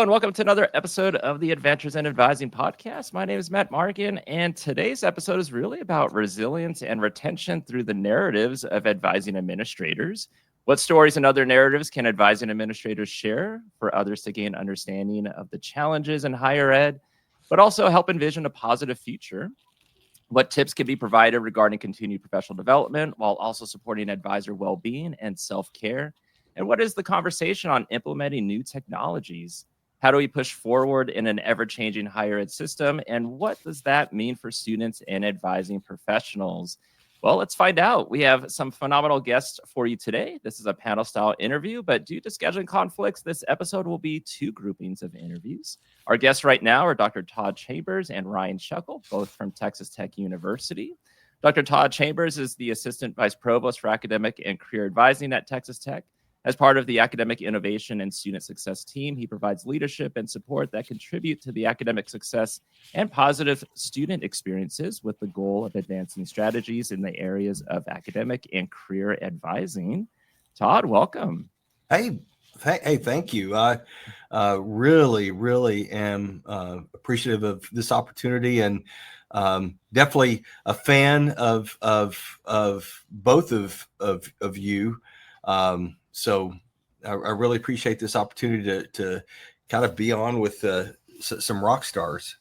And welcome to another episode of the Adventures in Advising podcast. My name is Matt Markin, and today's episode is really about resilience and retention through the narratives of advising administrators. What stories and other narratives can advising administrators share for others to gain understanding of the challenges in higher ed, but also help envision a positive future? What tips can be provided regarding continued professional development while also supporting advisor well-being and self-care? And what is the conversation on implementing new technologies? How do we push forward in an ever-changing higher ed system? And what does that mean for students and advising professionals? Well, let's find out. We have some phenomenal guests for you today. This is a panel style interview, but due to scheduling conflicts, this episode will be two groupings of interviews. Our guests right now are Dr. Todd Chambers and Ryan Scheckel, both from Texas Tech University. Dr. Todd Chambers is the Assistant Vice Provost for Academic and Career Advising at Texas Tech. As part of the Academic Innovation and Student Success team, he provides leadership and support that contribute to the academic success and positive student experiences with the goal of advancing strategies in the areas of academic and career advising. Todd, welcome. Hey, thank you. I really am appreciative of this opportunity, and definitely a fan of both of you. So I really appreciate this opportunity to kind of be on with some rock stars.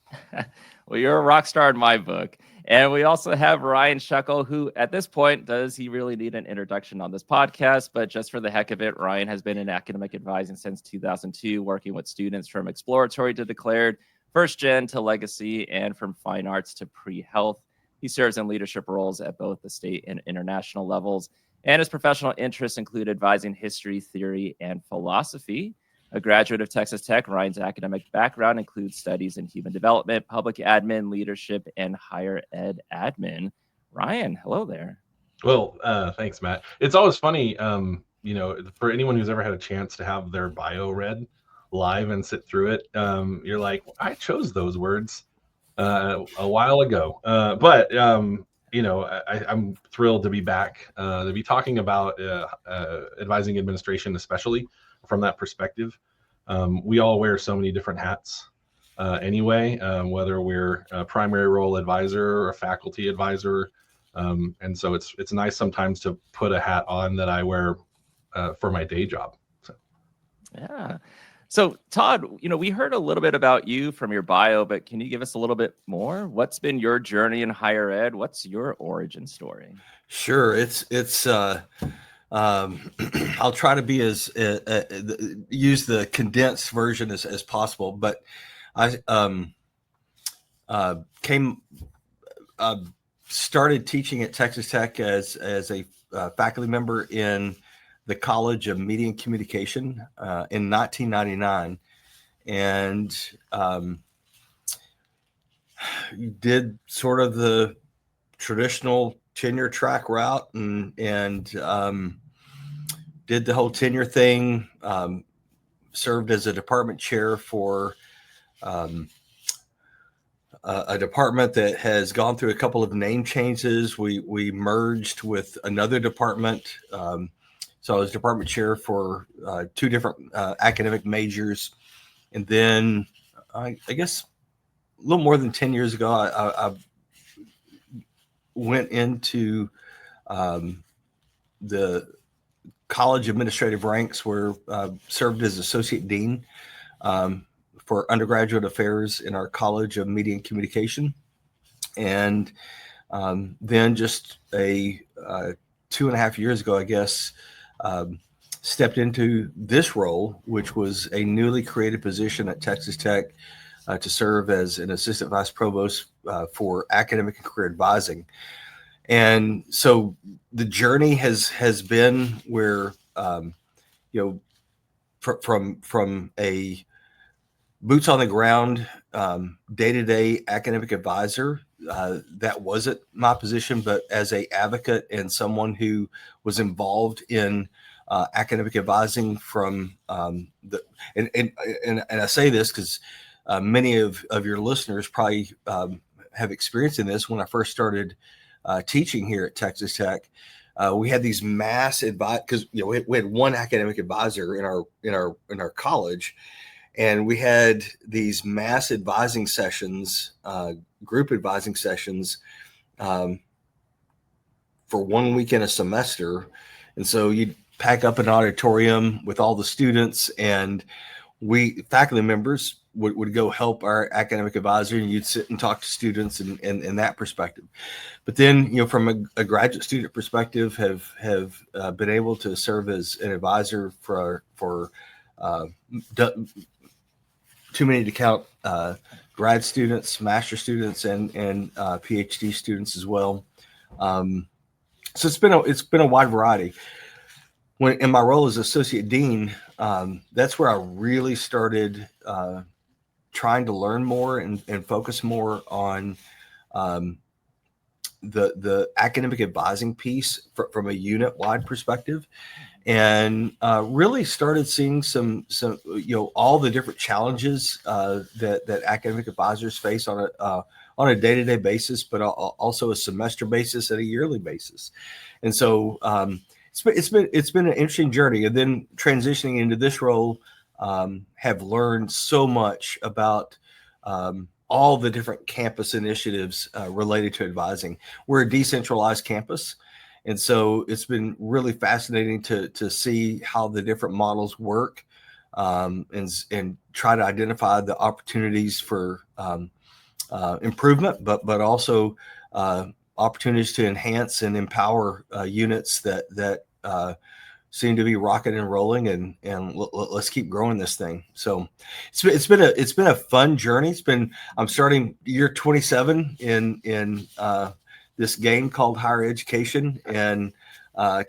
Well, you're a rock star in my book. And we also have Ryan Scheckel, who at this point, does he really need an introduction on this podcast? But just for the heck of it, Ryan has been in academic advising since 2002, working with students from exploratory to declared, first gen to legacy, and from fine arts to pre-health. He serves in leadership roles at both the state and international levels. And his professional interests include advising history, theory, and philosophy. A graduate of Texas Tech, Ryan's academic background includes studies in human development, public admin, leadership, and higher ed admin. Ryan, hello there. Well, thanks, Matt. It's always funny, for anyone who's ever had a chance to have their bio read live and sit through it, you're like, I chose those words a while ago. But I'm thrilled to be back, to be talking about advising administration, especially from that perspective. We all wear so many different hats anyway, whether we're a primary role advisor or a faculty advisor. And so it's nice sometimes to put a hat on that I wear for my day job. Yeah. So, Todd, we heard a little bit about you from your bio, but can you give us a little bit more? What's been your journey in higher ed? What's your origin story? Sure. It's I'll try to be use the condensed version as possible, but I started teaching at Texas Tech as a faculty member in the College of Media and Communication in 1999, and did sort of the traditional tenure track route and did the whole tenure thing. Served as a department chair for a department that has gone through a couple of name changes. We merged with another department. So I was department chair for two different academic majors. And then I guess a little more than 10 years ago, I went into the college administrative ranks, where served as associate dean for undergraduate affairs in our College of Media and Communication. And then just 2.5 years ago, I guess, stepped into this role, which was a newly created position at Texas Tech to serve as an assistant vice provost for academic and career advising. And so the journey has been where, from a boots on the ground, day-to-day academic advisor, that wasn't my position, but as a advocate and someone who was involved in academic advising from and I say this because many of your listeners probably have experienced in this. When I first started teaching here at Texas Tech, we had these mass advice, because we had one academic advisor in our college. And we had these mass advising sessions, group advising sessions, for 1 week in a semester. And so you'd pack up an auditorium with all the students, and we faculty members would go help our academic advisor, and you'd sit and talk to students and that perspective. But then, from a graduate student perspective, have been able to serve as an advisor for too many to count, grad students, master students, and PhD students as well. So it's been a wide variety. When in my role as associate dean, that's where I really started trying to learn more and focus more on the academic advising piece from a unit-wide perspective, and really started seeing some all the different challenges that academic advisors face on a day-to-day basis, but also a semester basis and a yearly basis. And so it's been an interesting journey. And then transitioning into this role, have learned so much about all the different campus initiatives related to advising. We're a decentralized campus, and so it's been really fascinating to see how the different models work, and try to identify the opportunities for improvement, but also opportunities to enhance and empower units that seem to be rocking and rolling, and let's keep growing this thing. So it's been a fun journey. I'm starting year 27 in this game called higher education, and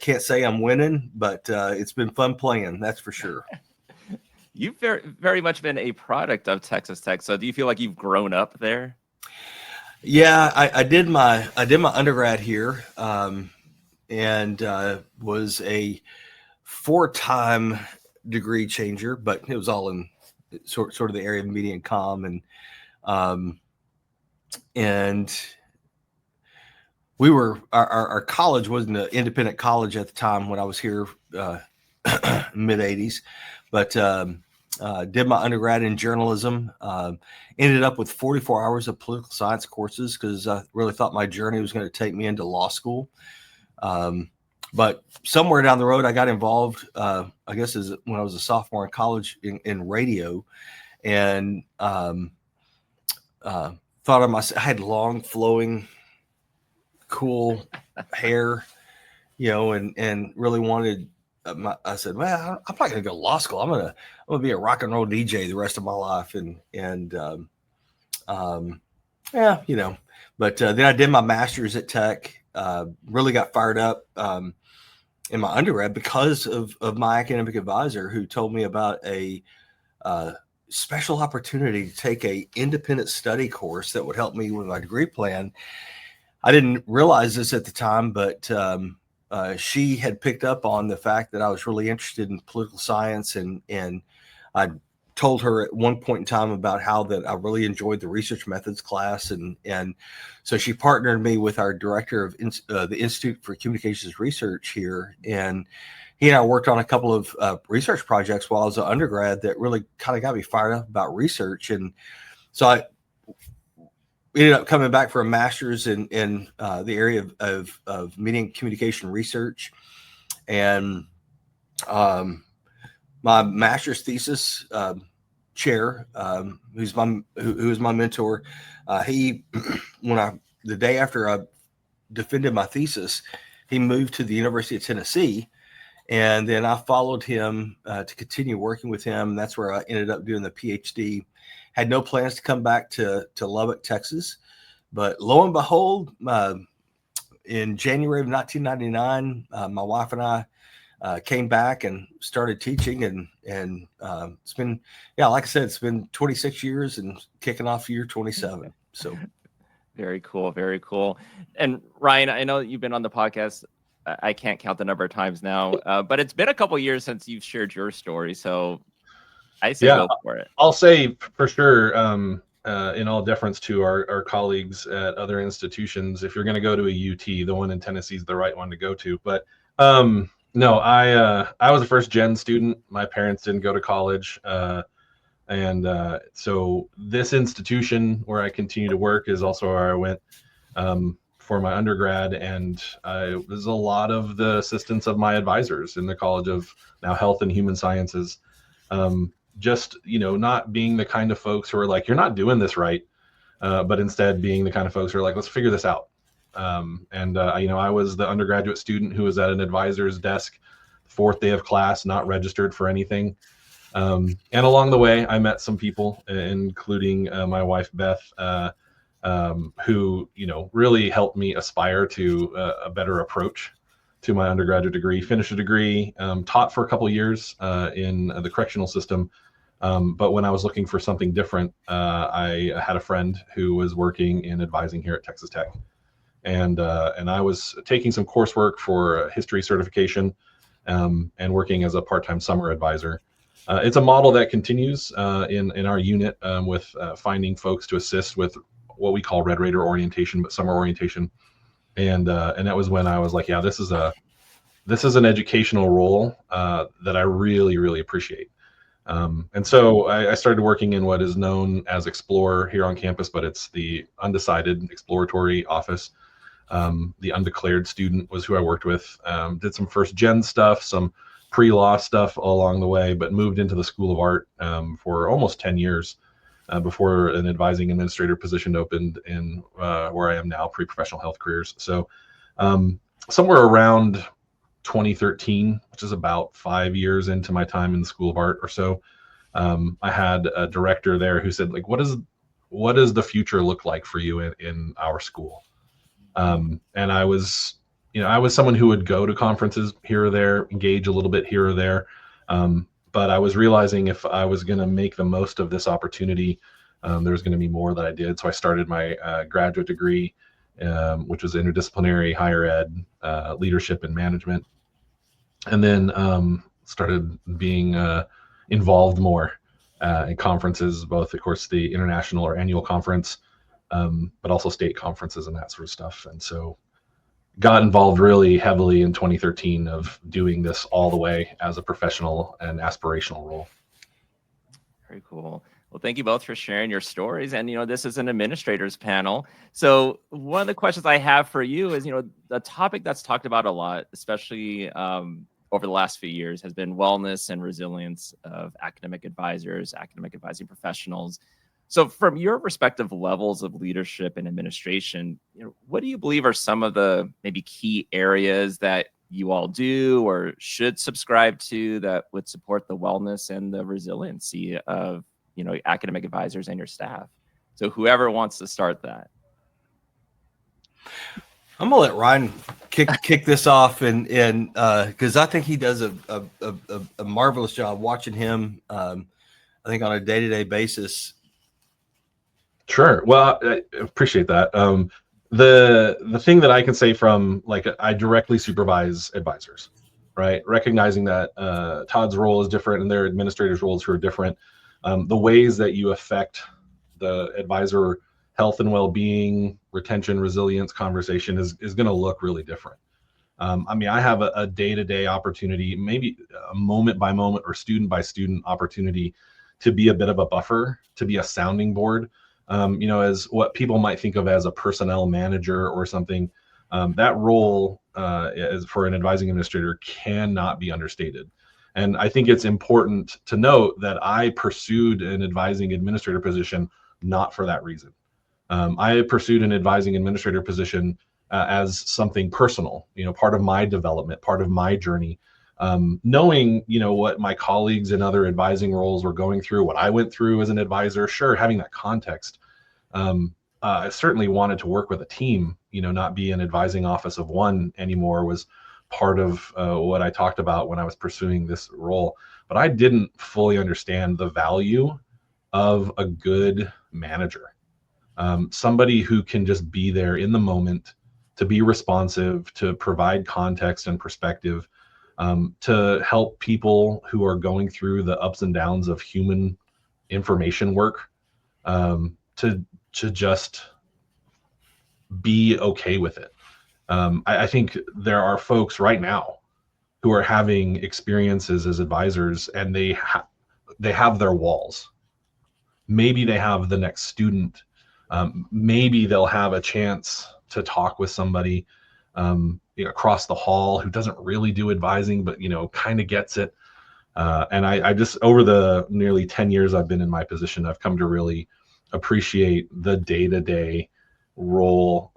can't say I'm winning, but it's been fun playing, that's for sure. You've very much been a product of Texas Tech. So do you feel like you've grown up there? Yeah, I did my undergrad here, and was a 4-time degree changer, but it was all in sort of the area of media and comm, and we were our college wasn't an independent college at the time when I was here, mid 80s, but did my undergrad in journalism, ended up with 44 hours of political science courses because I really thought my journey was going to take me into law school. But somewhere down the road, I got involved, I guess, when I was a sophomore in college in radio, and thought of myself. I had long, flowing, cool hair, and really wanted. I said, well, I'm not going to go to law school. I'm gonna be a rock and roll DJ the rest of my life, and yeah. But then I did my master's at Tech. Really got fired up in my undergrad because of my academic advisor, who told me about a special opportunity to take a independent study course that would help me with my degree plan. I didn't realize this at the time, but she had picked up on the fact that I was really interested in political science, and I told her at one point in time about how that I really enjoyed the research methods class, and so she partnered me with our director of the Institute for Communications Research here, and he and I worked on a couple of research projects while I was an undergrad that really kind of got me fired up about research, and so I ended up coming back for a master's in the area of media and communication research, and my master's thesis chair, who was my mentor, he the day after I defended my thesis, he moved to the University of Tennessee, and then I followed him to continue working with him. That's where I ended up doing the PhD. Had no plans to come back to Lubbock, Texas, but lo and behold, in January of 1999, my wife and I came back and started teaching, and it's been, like I said, it's been 26 years and kicking off year 27. So very cool, very cool. And Ryan, I know that you've been on the podcast. I can't count the number of times now, but it's been a couple of years since you've shared your story. So I say go for it. I'll say for sure, in all deference to our colleagues at other institutions, if you're going to go to a UT, the one in Tennessee is the right one to go to. But no, I was a first gen student. My parents didn't go to college, And so this institution where I continue to work is also where I went for my undergrad, and it was a lot of the assistance of my advisors in the College of now Health and Human Sciences. Just, not being the kind of folks who are like, you're not doing this right, but instead being the kind of folks who are like, let's figure this out. I was the undergraduate student who was at an advisor's desk, fourth day of class, not registered for anything. And along the way, I met some people, including my wife, Beth, who, really helped me aspire to a better approach to my undergraduate degree. Finished a degree, taught for a couple of years in the correctional system. But when I was looking for something different, I had a friend who was working in advising here at Texas Tech. And I was taking some coursework for history certification and working as a part-time summer advisor. It's a model that continues in our unit with finding folks to assist with what we call Red Raider orientation, but summer orientation. And that was when I was like, yeah, this is an educational role that I really, really appreciate. And so I started working in what is known as Explorer here on campus, but it's the undecided exploratory office. The undeclared student was who I worked with. Did some first gen stuff, some pre-law stuff along the way, but moved into the School of Art for almost 10 years before an advising administrator position opened in where I am now, pre-professional health careers. So somewhere around 2013, which is about 5 years into my time in the School of Art or so, I had a director there who said, like, what does the future look like for you in our school? And I was someone who would go to conferences here or there, engage a little bit here or there. But I was realizing if I was going to make the most of this opportunity, there was going to be more that I did. So I started my graduate degree, which was interdisciplinary higher ed, leadership and management. And then started being involved more in conferences, both, of course, the international or annual conference, but also state conferences and that sort of stuff. And so got involved really heavily in 2013 of doing this all the way as a professional and aspirational role. Very cool. Well, thank you both for sharing your stories. And, this is an administrators panel. So one of the questions I have for you is, the topic that's talked about a lot, especially over the last few years, has been wellness and resilience of academic advisors, academic advising professionals. So from your respective levels of leadership and administration, what do you believe are some of the maybe key areas that you all do or should subscribe to that would support the wellness and the resiliency of, academic advisors and your staff? So whoever wants to start that. I'm gonna let Ryan kick this off, and because I think he does a marvelous job watching him. I think on a day-to-day basis. Sure. Well, I appreciate that. The thing that I can say from, like, I directly supervise advisors, right? Recognizing that Todd's role is different and their administrators' roles are different. The ways that you affect the advisor health and well-being, retention, resilience conversation is going to look really different. I have a day-to-day opportunity, maybe a moment by moment or student by student opportunity to be a bit of a buffer, to be a sounding board. As what people might think of as a personnel manager or something, that role as for an advising administrator cannot be understated. And I think it's important to note that I pursued an advising administrator position not for that reason. I pursued an advising administrator position as something personal, part of my development, part of my journey. Knowing, what my colleagues in other advising roles were going through, what I went through as an advisor, sure, having that context. I certainly wanted to work with a team, not be an advising office of one anymore was part of what I talked about when I was pursuing this role. But I didn't fully understand the value of a good manager, somebody who can just be there in the moment, to be responsive, to provide context and perspective, to help people who are going through the ups and downs of human information work, to just be okay with it. I think there are folks right now who are having experiences as advisors, and they have their walls. maybe they have the next student. Maybe they'll have a chance to talk with somebody across the hall who doesn't really do advising, but kind of gets it. And I just, over the nearly 10 years I've been in my position, I've come to really appreciate the day-to-day role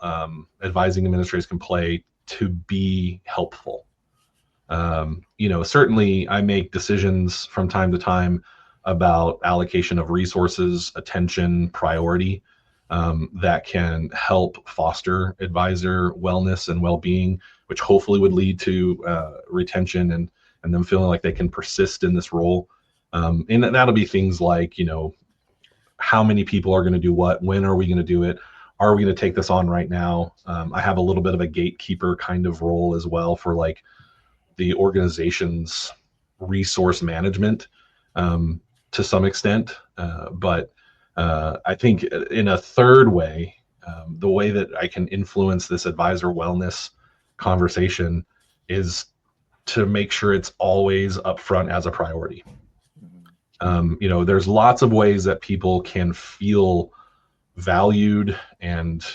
advising administrators can play to be helpful. Certainly I make decisions from time to time about allocation of resources, attention, priority, that can help foster advisor wellness and well-being, which hopefully would lead to retention and them feeling like they can persist in this role. And that'll be things like, how many people are going to do what, when are we going to do it? Are we going to take this on right now? I have a little bit of a gatekeeper kind of role as well for like the organization's resource management to some extent. But I think in a third way, the way that I can influence this advisor wellness conversation is to make sure it's always upfront as a priority. There's lots of ways that people can feel valued and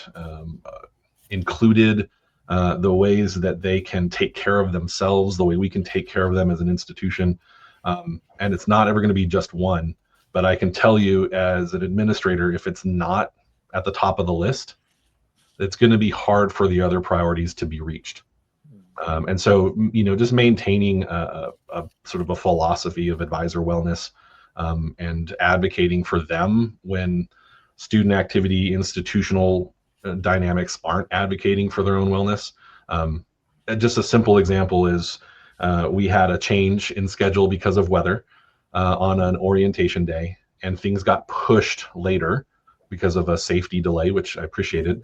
included, the ways that they can take care of themselves, the way we can take care of them as an institution. And it's not ever going to be just one, but I can tell you as an administrator, if it's not at the top of the list, it's going to be hard for the other priorities to be reached. And so, just maintaining a sort of a philosophy of advisor wellness, and advocating for them when student activity, institutional dynamics aren't advocating for their own wellness. Just a simple example is we had a change in schedule because of weather on an orientation day, and things got pushed later because of a safety delay, which I appreciated.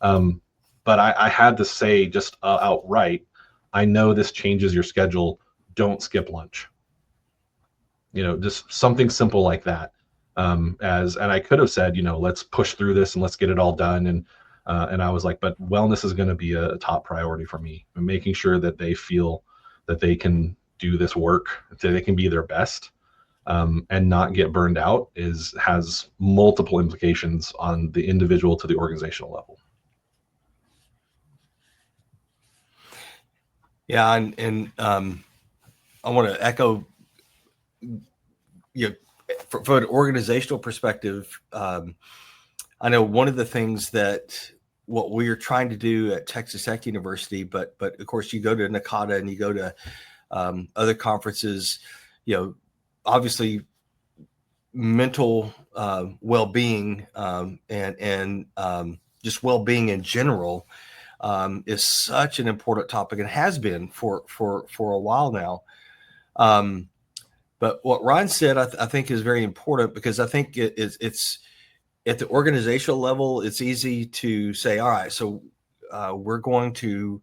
But I had to say just outright, I know this changes your schedule. Don't skip lunch. Just something simple like that. And I could have said, let's push through this and let's get it all done. And I was like, but wellness is going to be a top priority for me, and making sure that they feel that they can do this work, that they can be their best, and not get burned out has multiple implications on the individual to the organizational level. Yeah, and I want to echo, from an organizational perspective, I know one of the things that what we are trying to do at Texas Tech University, but of course you go to NACADA and you go to other conferences, obviously mental well-being and just well-being in general is such an important topic, and has been for a while now. But what Ryan said, I think is very important, because I think it's at the organizational level, it's easy to say, all right, so we're going to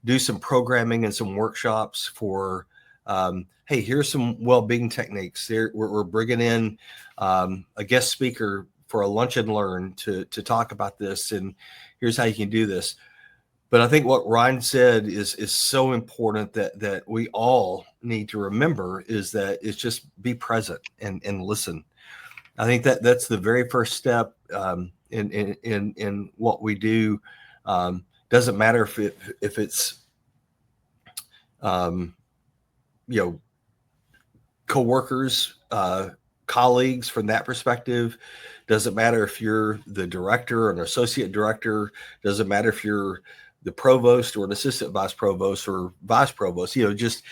do some programming and some workshops for, hey, here's some well-being techniques. We're bringing in a guest speaker for a lunch and learn to talk about this, and here's how you can do this. But I think what Ryan said is so important that we all need to remember, is that it's just be present and listen. I think that's the very first step in what we do. Doesn't matter if it's coworkers, colleagues from that perspective. Doesn't matter if you're the director or an associate director. Doesn't matter if you're the provost or an assistant vice provost or vice provost. Just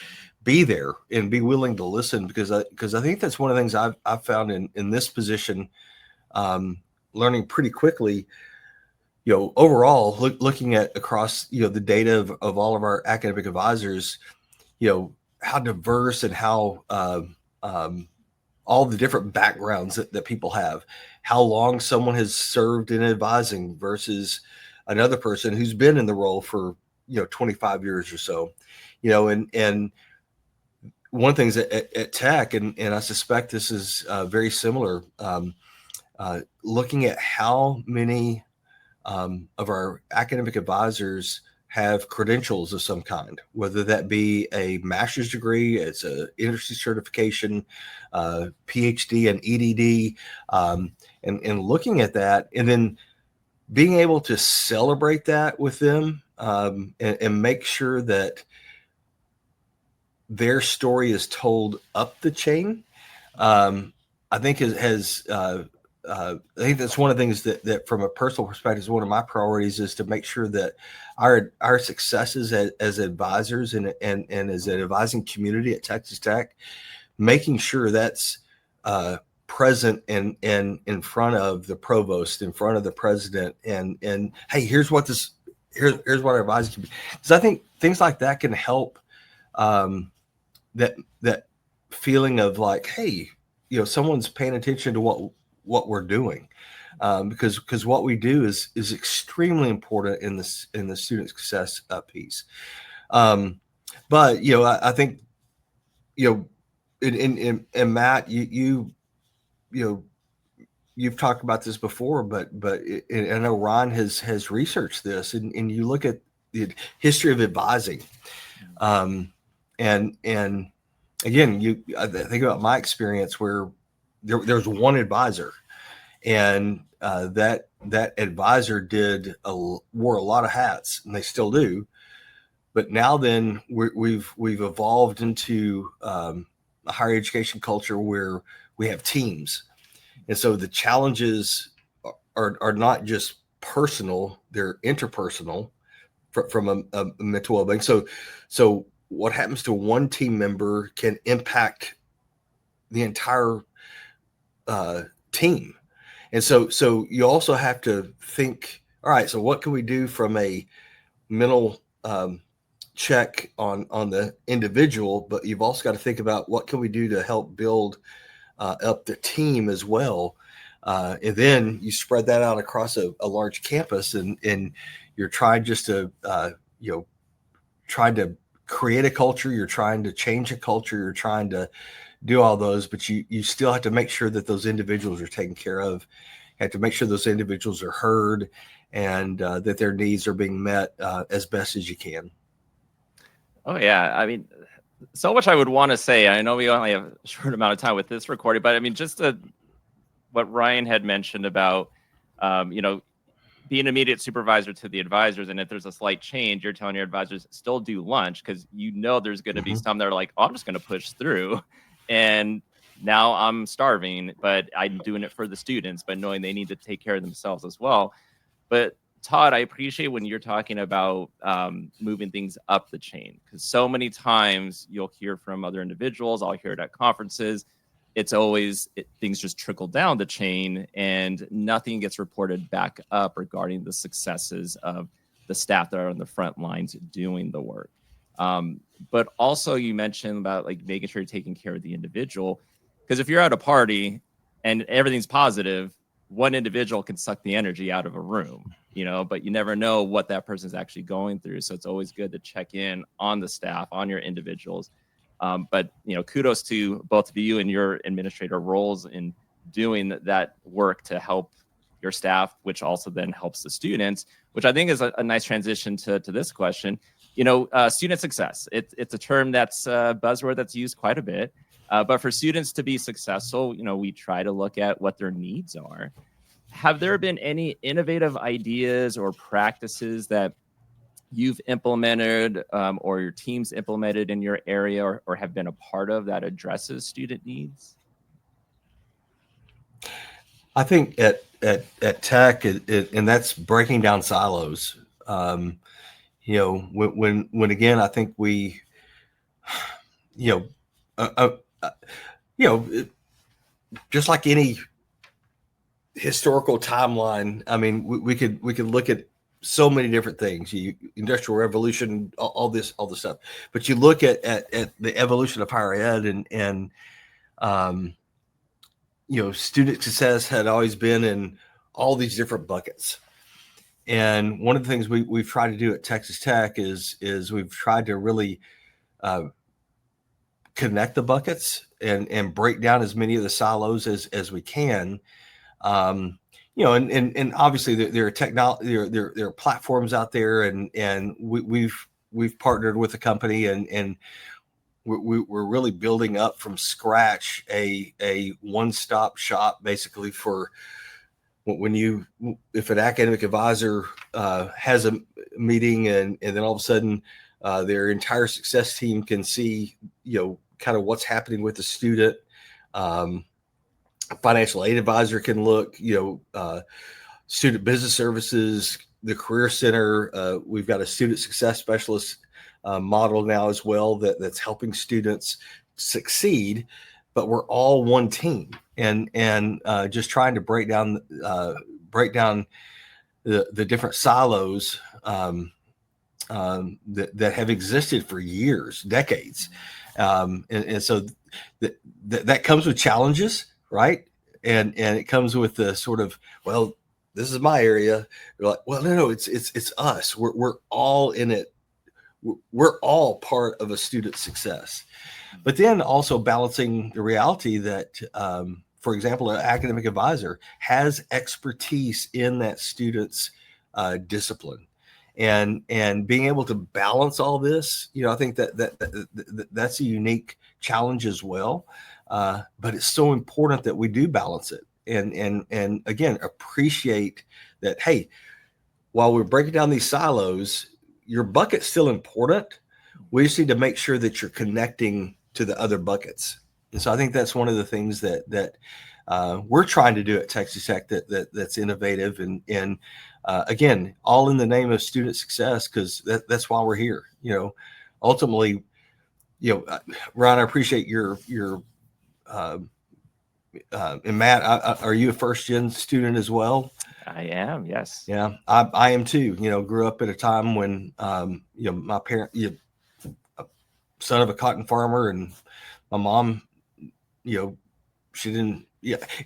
be there and be willing to listen, because I think that's one of the things I've found in this position, learning pretty quickly. Overall, looking at across the data of all of our academic advisors, how diverse and how all the different backgrounds that people have, how long someone has served in advising versus another person who's been in the role for 25 years or so. And one of the things at Tech, and I suspect this is very similar, looking at how many of our academic advisors have credentials of some kind, whether that be a master's degree, it's a industry certification, PhD and EDD, and looking at that, and then being able to celebrate that with them, and make sure that their story is told up the chain. I think I think that's one of the things that from a personal perspective is one of my priorities, is to make sure that our successes as advisors and as an advising community at Texas Tech, making sure that's present and in front of the provost, in front of the president, and hey, here's what our advising community, because I think things like that can help that feeling of like, hey, someone's paying attention to what we're doing, because what we do is extremely important in the student success piece. But I think in Matt, you've talked about this before, but I know Ron has researched this, and you look at the history of advising, and again, I think about my experience where there's one advisor, and that advisor wore a lot of hats, and they still do. But now then we've evolved into a higher education culture where we have teams, and so the challenges are not just personal; they're interpersonal from a mental well-being. So what happens to one team member can impact the entire team. And so you also have to think, all right, so what can we do from a mental check on the individual, but you've also got to think about what can we do to help build up the team as well. And then you spread that out across a large campus, and you're trying just to, trying to create a culture, you're trying to change a culture, you're trying to do all those, but you still have to make sure that those individuals are taken care of. You have to make sure those individuals are heard, and that their needs are being met as best as you can. Oh yeah, I mean, so much I would want to say. I know we only have a short amount of time with this recording, but I mean, just what Ryan had mentioned about, being immediate supervisor to the advisors, and if there's a slight change, you're telling your advisors still do lunch, because there's going to be some that are like, oh, I'm just going to push through, and now I'm starving, but I'm doing it for the students, but knowing they need to take care of themselves as well. But Todd, I appreciate when you're talking about moving things up the chain, because so many times you'll hear from other individuals, I'll hear it at conferences, it's always things just trickle down the chain and nothing gets reported back up regarding the successes of the staff that are on the front lines doing the work. But also you mentioned about like making sure you're taking care of the individual, because if you're at a party and everything's positive, one individual can suck the energy out of a room, but you never know what that person's actually going through. So it's always good to check in on the staff, on your individuals. But kudos to both of you and your administrator roles in doing that work to help your staff, which also then helps the students, which I think is a nice transition to this question. Student success. It's a term that's a buzzword that's used quite a bit. But for students to be successful, we try to look at what their needs are. Have there been any innovative ideas or practices that you've implemented or your team's implemented in your area or have been a part of that addresses student needs? I think at Tech, and that's breaking down silos. When again, I think we, just like any historical timeline, I mean, we could look at so many different things, industrial revolution, all this stuff, but you look at the evolution of higher ed, and student success had always been in all these different buckets. And one of the things we've tried to do at Texas Tech is we've tried to really connect the buckets and break down as many of the silos as we can, You know, and obviously there are there are platforms out there, and we've partnered with a company, and we're really building up from scratch a one-stop shop basically for if an academic advisor has a meeting, and then all of a sudden their entire success team can see, kind of what's happening with the student. Financial aid advisor can look, student business services, the career center. We've got a student success specialist model now as well that's helping students succeed, but we're all one team, and just trying to break down the different silos that have existed for years, decades, and so that comes with challenges, right? And it comes with the sort of, well, this is my area. You're like, well, no, it's us. We're all in it. We're all part of a student's success. But then also balancing the reality that, for example, an academic advisor has expertise in that student's discipline, and being able to balance all this, I think that's a unique challenge as well. But it's so important that we do balance it, and again, appreciate that. Hey, while we're breaking down these silos, your bucket's still important. We just need to make sure that you're connecting to the other buckets. And so I think that's one of the things that we're trying to do at Texas Tech that's innovative, and again, all in the name of student success, because that's why we're here. Ultimately, Ron, I appreciate your and Matt, are you a first gen student as well? I am, yes. Yeah, I am too. Grew up at a time when, my parent, son of a cotton farmer, and my mom, she didn't,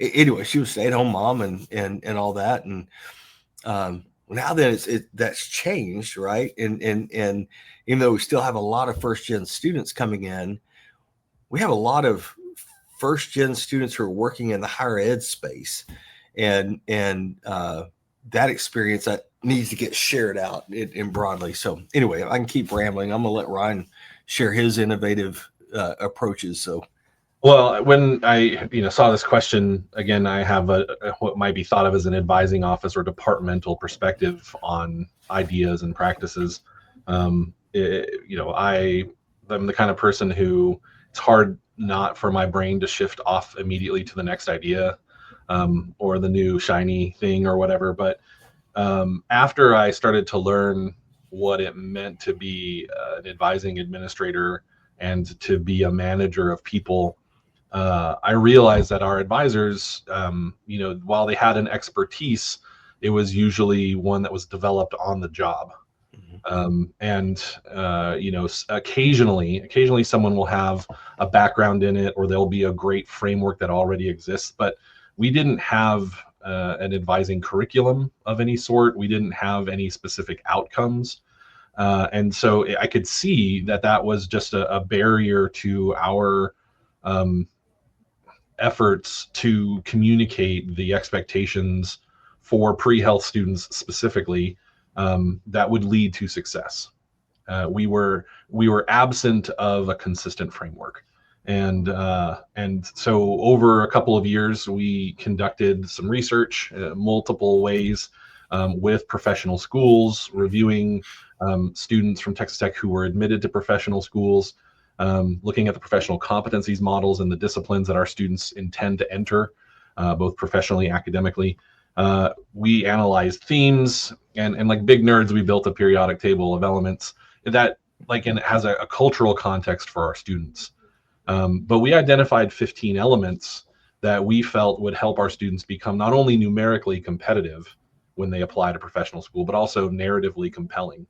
anyway, she was a stay-at-home mom and all that. And now that that's changed, right? And even though we still have a lot of first gen students coming in, we have a lot of first gen students who are working in the higher ed space, and that experience that needs to get shared out in broadly. So anyway, I can keep rambling. I'm gonna let Ryan share his innovative approaches. So, well, when I saw this question again, I have what might be thought of as an advising office or departmental perspective on ideas and practices. I'm the kind of person who it's hard not for my brain to shift off immediately to the next idea, or the new shiny thing or whatever. But after I started to learn what it meant to be an advising administrator and to be a manager of people, I realized that our advisors, while they had an expertise, it was usually one that was developed on the job. Occasionally someone will have a background in it, or there'll be a great framework that already exists, but we didn't have an advising curriculum of any sort. We didn't have any specific outcomes. And so I could see that was just a barrier to our efforts to communicate the expectations for pre-health students specifically, that would lead to success. We were absent of a consistent framework, and so over a couple of years, we conducted some research, multiple ways, with professional schools, reviewing students from Texas Tech who were admitted to professional schools, looking at the professional competencies models and the disciplines that our students intend to enter, both professionally, academically. We analyzed themes, and like big nerds, we built a periodic table of elements that and it has a cultural context for our students. But we identified 15 elements that we felt would help our students become not only numerically competitive when they apply to professional school, but also narratively compelling.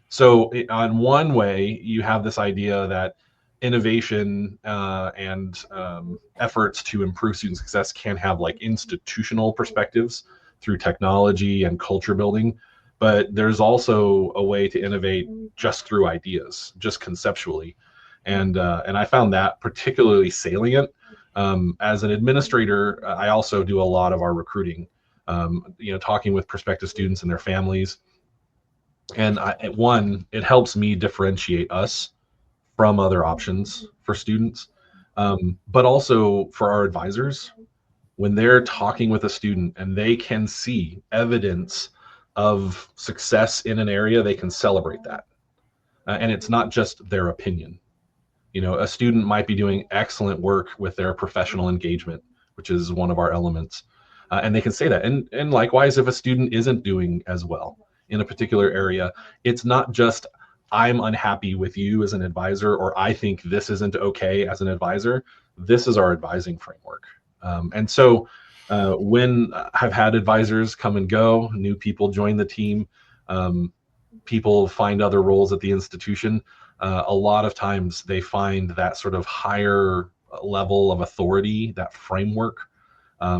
So on one way, you have this idea that innovation and efforts to improve student success can have institutional perspectives through technology and culture building, but there's also a way to innovate just through ideas, just conceptually. And I found that particularly salient. As an administrator, I also do a lot of our recruiting, talking with prospective students and their families. And it helps me differentiate us from other options for students, but also for our advisors. When they're talking with a student and they can see evidence of success in an area, they can celebrate that. And it's not just their opinion. A student might be doing excellent work with their professional engagement, which is one of our elements. And they can say that. And likewise, if a student isn't doing as well in a particular area, it's not just I'm unhappy with you as an advisor, or I think this isn't okay as an advisor. This is our advising framework. And so when I've had advisors come and go, new people join the team, people find other roles at the institution, a lot of times they find that sort of higher level of authority, that framework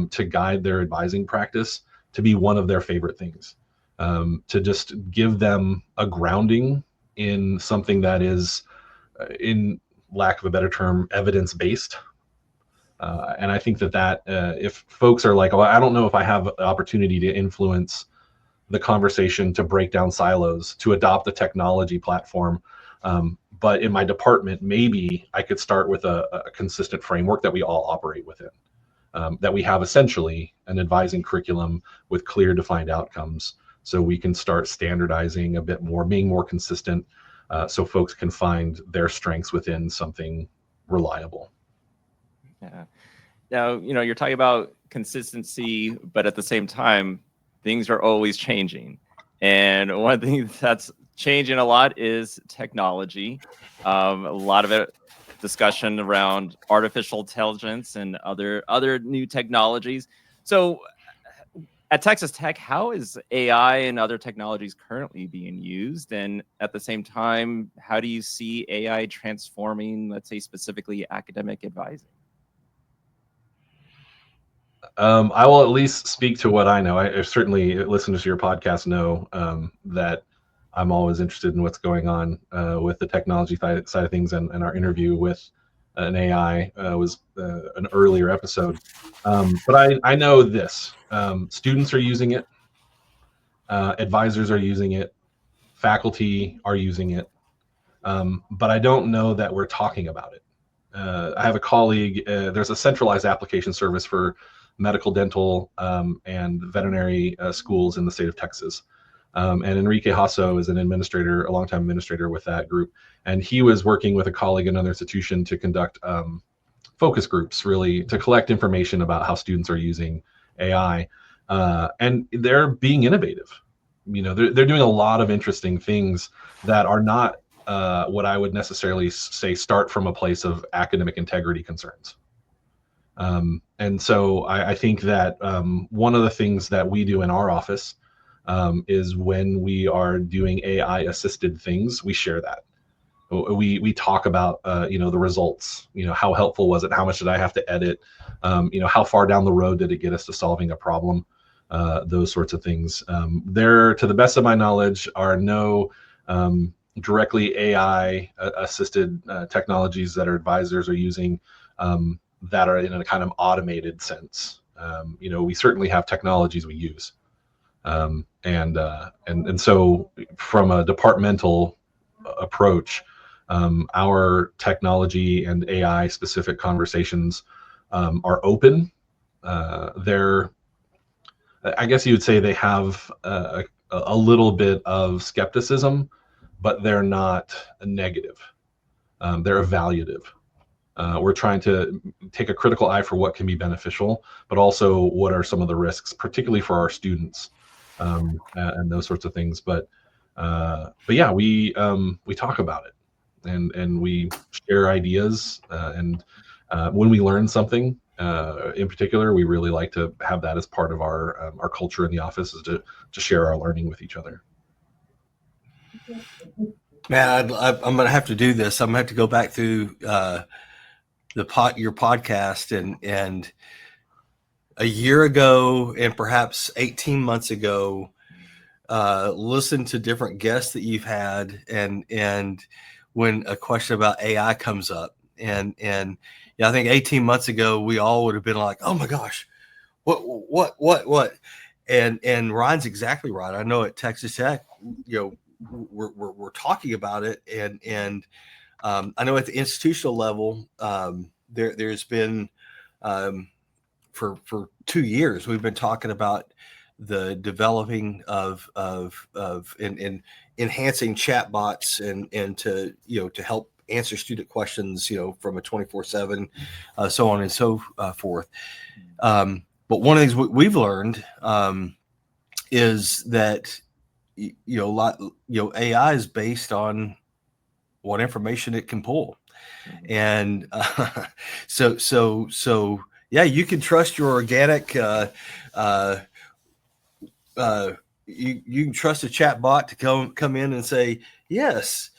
to guide their advising practice, to be one of their favorite things, to just give them a grounding in something that is, in lack of a better term, evidence-based. And I think that if folks are like, oh, I don't know if I have the opportunity to influence the conversation, to break down silos, to adopt a technology platform, but in my department, maybe I could start with a consistent framework that we all operate within, that we have essentially an advising curriculum with clear defined outcomes, so we can start standardizing a bit more, being more consistent, so folks can find their strengths within something reliable. Yeah. Now, you're talking about consistency, but at the same time, things are always changing. And one thing that's changing a lot is technology. A lot of it discussion around artificial intelligence and other new technologies. So at Texas Tech, how is AI and other technologies currently being used? And at the same time, how do you see AI transforming, let's say, specifically academic advising? I will at least speak to what I know. I certainly, listeners to your podcast know that I'm always interested in what's going on with the technology side of things, and our interview with an AI was an earlier episode. But I know this: students are using it, advisors are using it, faculty are using it, but I don't know that we're talking about it. I have a colleague. There's a centralized application service for medical, dental, and veterinary schools in the state of Texas. And Enrique Hasso is an administrator, a longtime administrator with that group. And he was working with a colleague in another institution to conduct focus groups, really to collect information about how students are using AI. And they're being innovative. They're doing a lot of interesting things that are not what I would necessarily say start from a place of academic integrity concerns. And so I think that one of the things that we do in our office is when we are doing AI assisted things, we share that. We talk about the results. How helpful was it? How much did I have to edit? How far down the road did it get us to solving a problem? Those sorts of things. There, to the best of my knowledge, are no directly AI assisted technologies that our advisors are using that are in a kind of automated sense. We certainly have technologies we use, and so from a departmental approach, our technology and AI specific conversations are open. They're, I guess you would say, they have a little bit of skepticism, but they're not negative. They're evaluative. We're trying to take a critical eye for what can be beneficial, but also what are some of the risks, particularly for our students, and those sorts of things. But yeah, we talk about it, and we share ideas, and when we learn something, in particular, we really like to have that as part of our culture in the office, is to share our learning with each other. Man, I'm going to have to do this. I'm going to have to go back through your podcast and a year ago and perhaps 18 months ago, listen to different guests that you've had, and when a question about AI comes up. And I think 18 months ago, we all would have been like, oh my gosh, what? And Ryan's exactly right. I know at Texas Tech, we're talking about it. And I know at the institutional level, there's been, for 2 years, we've been talking about the developing of and enhancing chatbots and to help answer student questions, from a 24/7, so on and so forth. But one of the things we've learned is that AI is based on what information it can pull, and so yeah, you can trust your organic. You can trust a chat bot to come in and say, yes,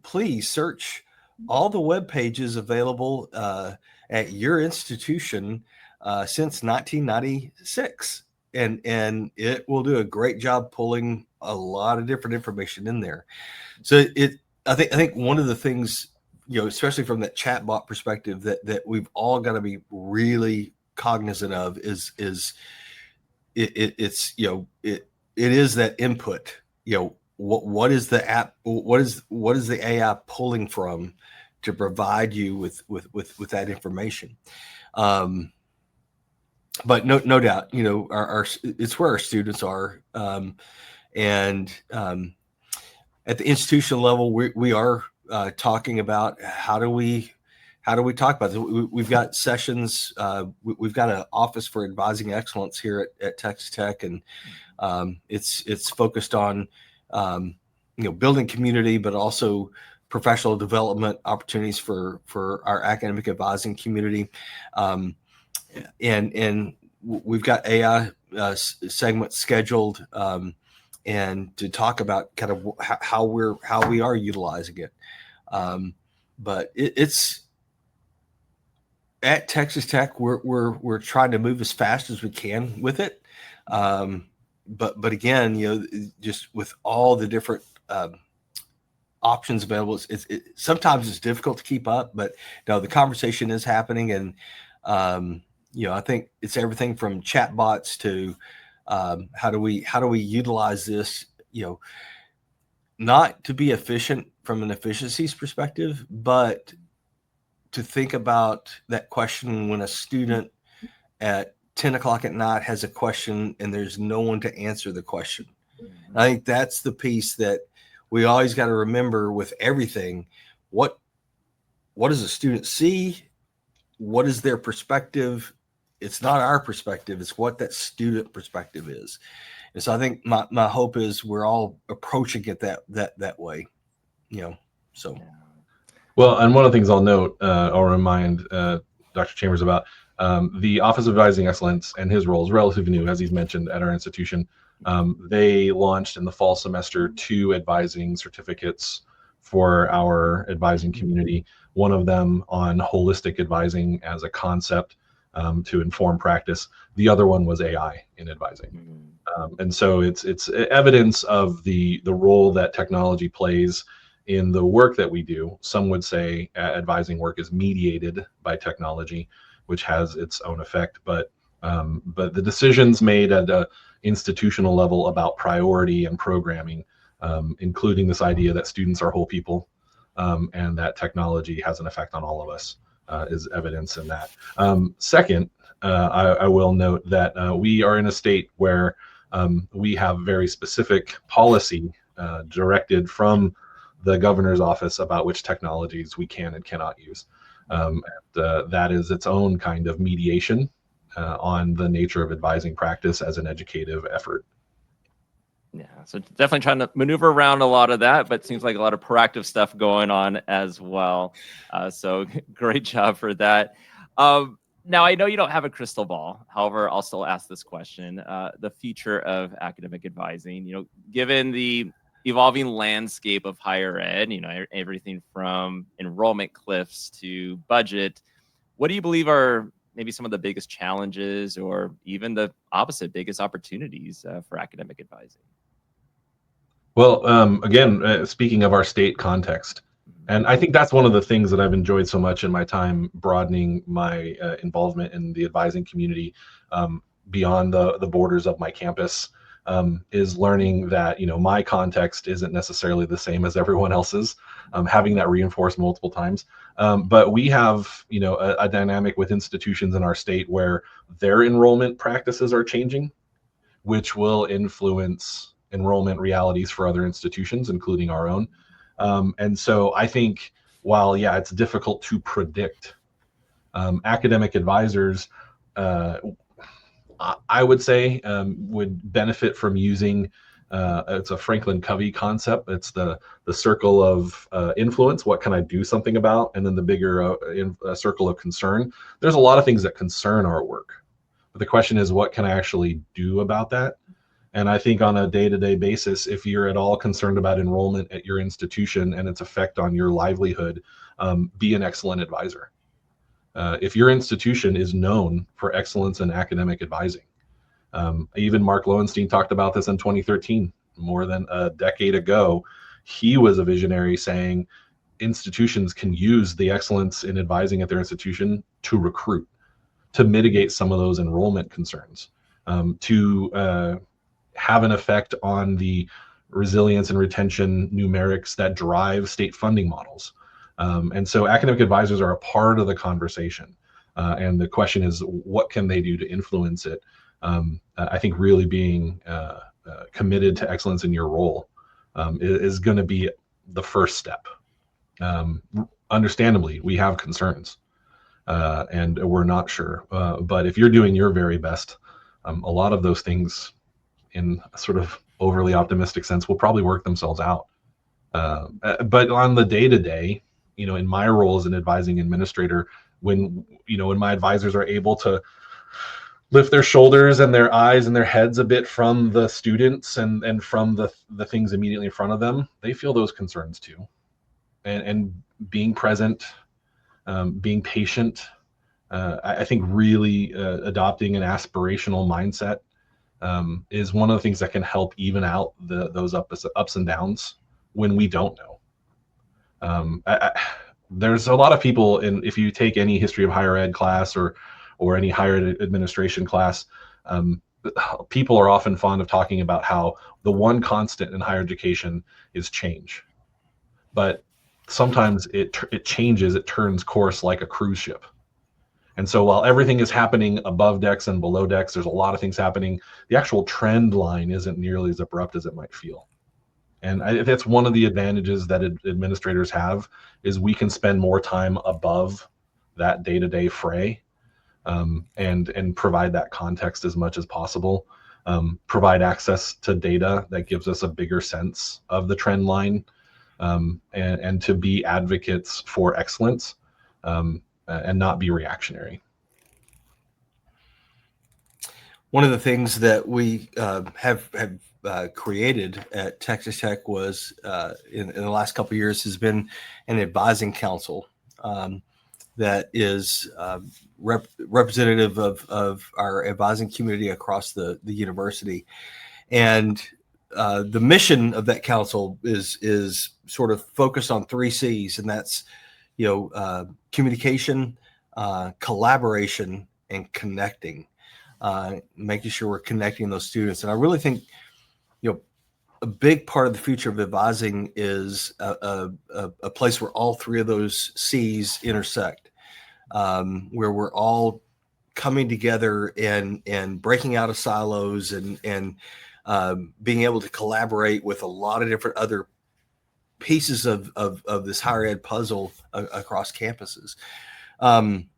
please search all the web pages available at your institution since 1996, and it will do a great job pulling a lot of different information in there. So I think one of the things, especially from that chatbot perspective, that we've all got to be really cognizant of is it is that input. What is the app? What is the AI pulling from to provide you with that information? But no doubt, our it's where our students are, and at the institutional level, we are talking about how do we talk about this. We've got sessions. We've got an office for advising excellence here at Texas Tech, and it's focused on building community, but also professional development opportunities for our academic advising community. And we've got AI segments scheduled. And to talk about kind of how we are utilizing it. But it's at Texas Tech, we're trying to move as fast as we can with it. But again, just with all the different options available, sometimes it's difficult to keep up. But no, the conversation is happening, and I think it's everything from chatbots to how do we utilize this, not to be efficient from an efficiencies perspective, but to think about that question when a student at 10 o'clock at night has a question and there's no one to answer the question. Mm-hmm. I think that's the piece that we always got to remember with everything. What does a student see? What is their perspective? It's not our perspective. It's what that student perspective is. And so I think my hope is we're all approaching it that way, so. Well, and one of the things I'll note, I'll remind Dr. Chambers about the Office of Advising Excellence, and his role is relatively new, as he's mentioned, at our institution. They launched in the fall semester 2 advising certificates for our advising community. One of them on holistic advising as a concept to inform practice. The other one was AI in advising. And so it's evidence of the role that technology plays in the work that we do. Some would say advising work is mediated by technology, which has its own effect. But the decisions made at the institutional level about priority and programming, including this idea that students are whole people, and that technology has an effect on all of us, is evidence in that. Second, I will note that we are in a state where we have very specific policy directed from the governor's office about which technologies we can and cannot use. And that is its own kind of mediation on the nature of advising practice as an educative effort. Yeah, so definitely trying to maneuver around a lot of that, but it seems like a lot of proactive stuff going on as well. So great job for that. Now, I know you don't have a crystal ball. However, I'll still ask this question. The future of academic advising, given the evolving landscape of higher ed, everything from enrollment cliffs to budget, what do you believe are maybe some of the biggest challenges, or even the opposite, biggest opportunities for academic advising? Well, again, speaking of our state context, and I think that's one of the things that I've enjoyed so much in my time broadening my involvement in the advising community beyond the borders of my campus, is learning that, you know, my context isn't necessarily the same as everyone else's, having that reinforced multiple times. But we have, you know, a dynamic with institutions in our state where their enrollment practices are changing, which will influence enrollment realities for other institutions, including our own. And so I think while, yeah, it's difficult to predict, academic advisors, uh, I would say, would benefit from using, it's a Franklin Covey concept. It's the circle of influence. What can I do something about? And then the bigger circle of concern. There's a lot of things that concern our work. But the question is, what can I actually do about that? And I think on a day-to-day basis, if you're at all concerned about enrollment at your institution and its effect on your livelihood, be an excellent advisor. If your institution is known for excellence in academic advising, even Mark Lowenstein talked about this in 2013, more than a decade ago. He was a visionary saying institutions can use the excellence in advising at their institution to recruit, to mitigate some of those enrollment concerns, to have an effect on the resilience and retention numerics that drive state funding models. And so academic advisors are a part of the conversation. And the question is, what can they do to influence it? I think really being committed to excellence in your role is going to be the first step. Understandably, we have concerns and we're not sure. But if you're doing your very best, a lot of those things, in a sort of overly optimistic sense, will probably work themselves out. But on the day-to-day, you know, in my role as an advising administrator, when my advisors are able to lift their shoulders and their eyes and their heads a bit from the students and from the things immediately in front of them, they feel those concerns too. And being present, being patient, I think really adopting an aspirational mindset is one of the things that can help even out those ups and downs when we don't know. There's a lot of people if you take any history of higher ed class or any higher administration class, people are often fond of talking about how the one constant in higher education is change. But sometimes it changes, it turns course like a cruise ship. And so while everything is happening above decks and below decks, there's a lot of things happening, the actual trend line isn't nearly as abrupt as it might feel. And that's one of the advantages that administrators have, is we can spend more time above that day-to-day fray, and provide that context as much as possible, provide access to data that gives us a bigger sense of the trend line, and to be advocates for excellence, and not be reactionary. One of the things that we have created at Texas Tech was in the last couple of years has been an advising council that is representative of our advising community across the university. And the mission of that council is sort of focused on 3 C's, and that's, communication, collaboration, and connecting. Making sure we're connecting those students. And I really think, a big part of the future of advising is a place where all 3 of those C's intersect, where we're all coming together and breaking out of silos and being able to collaborate with a lot of different other pieces of this higher ed puzzle across campuses. I'm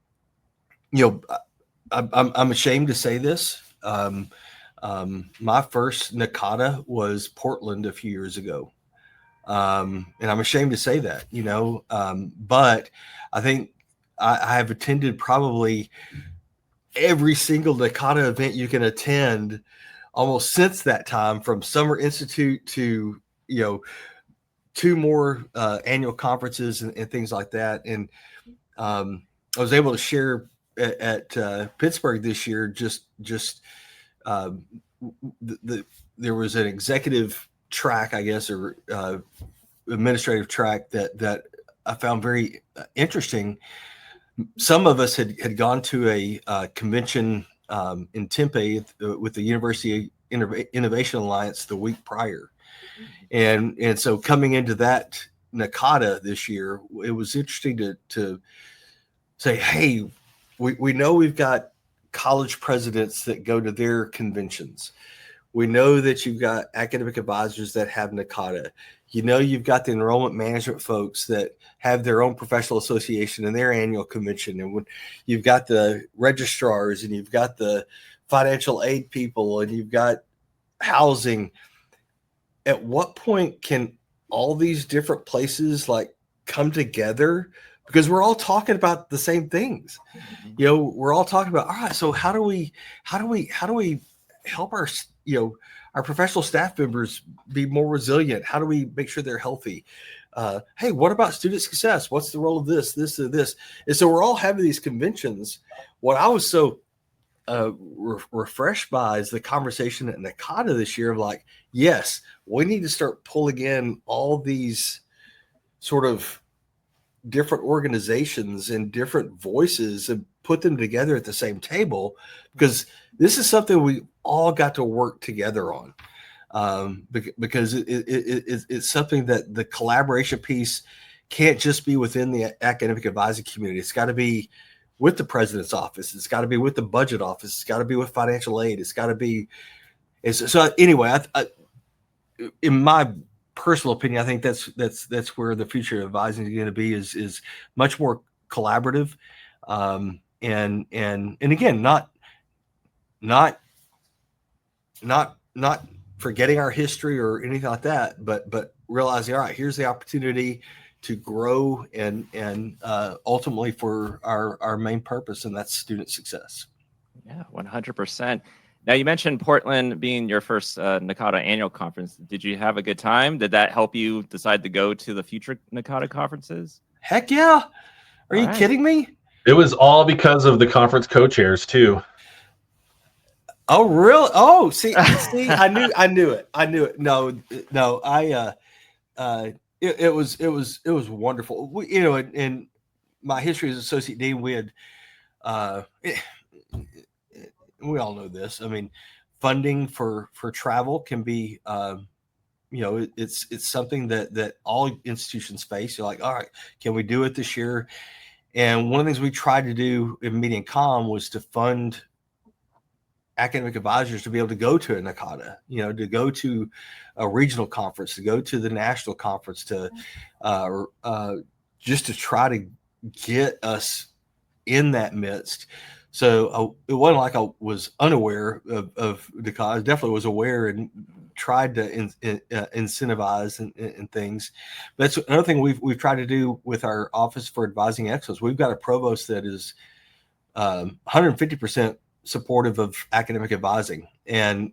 ashamed to say this. My first NACADA was Portland a few years ago. And I'm ashamed to say that, but I think I have attended probably every single NACADA event you can attend almost since that time, from Summer Institute to, 2 more annual conferences and things like that. And I was able to share at Pittsburgh this year, there was an executive track, I guess, or administrative track that I found very interesting. Some of us had gone to a convention in Tempe with the University Innovation Alliance the week prior. And so coming into that NACADA this year, it was interesting to say, hey, we know we've got college presidents that go to their conventions. We know that you've got academic advisors that have NACADA. You know, you've got the enrollment management folks that have their own professional association and their annual convention. And when you've got the registrars and you've got the financial aid people and you've got housing, at what point can all these different places like come together? Because we're all talking about the same things. You know, we're all talking about, all right, so how do we help our, you know, our professional staff members be more resilient? How do we make sure they're healthy? Hey, what about student success? What's the role of this, and this? And so we're all having these conventions. What I was so refreshed by is the conversation at NACADA this year of like, yes, we need to start pulling in all these sort of different organizations and different voices and put them together at the same table, because this is something we all got to work together on, because it's something that the collaboration piece can't just be within the academic advising community. It's got to be with the president's office. It's got to be with the budget office. It's got to be with financial aid. It's got to be. So anyway, in my personal opinion, I think that's where the future of advising is going to be, is much more collaborative, and again, not forgetting our history or anything like that, but realizing, all right, here's the opportunity to grow and ultimately for our main purpose, and that's student success. Yeah, 100%. Now, you mentioned Portland being your first NACADA annual conference. Did you have a good time? Did that help you decide to go to the future NACADA conferences? Heck yeah. Are you kidding me? It was all because of the conference co-chairs too. Oh, really? Oh, see, I knew it. No, it was wonderful. You know, in my history as associate dean, we had, we all know this. I mean, funding for travel can be, you know, it's something that all institutions face. You're like, all right, can we do it this year? And one of the things we tried to do in Media and Comm was to fund academic advisors to be able to go to a NACADA, you know, to go to a regional conference, to go to the national conference, to just to try to get us in that midst. So it wasn't like I was unaware of NACADA. I definitely was aware and tried to incentivize and things. But that's another thing we've tried to do with our Office for Advising Excellence. We've got a provost that is 150% supportive of academic advising, and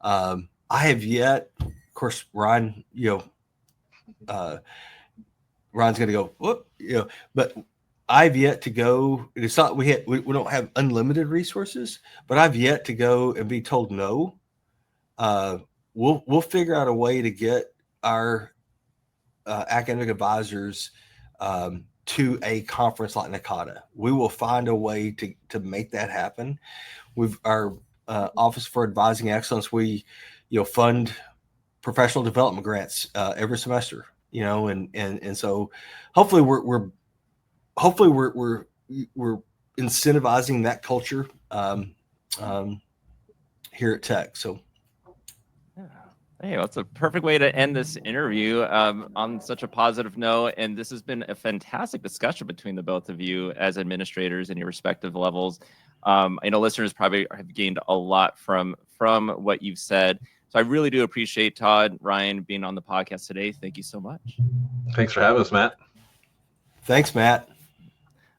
I have yet, of course, Ryan, you know, Ryan's going to go, whoop, you know, but I've yet to go. It's not we don't have unlimited resources, but I've yet to go and be told no. We'll figure out a way to get our academic advisors to a conference like NACADA. We will find a way to make that happen. Our Office for Advising Excellence, we, you know, fund professional development grants every semester, you know, and so hopefully we're incentivizing that culture here at Tech. So. Hey, well, that's a perfect way to end this interview on such a positive note. And this has been a fantastic discussion between the both of you as administrators in your respective levels. I know listeners probably have gained a lot from what you've said. So I really do appreciate Todd, Ryan being on the podcast today. Thank you so much. Thanks for having us, Matt. Thanks, Matt.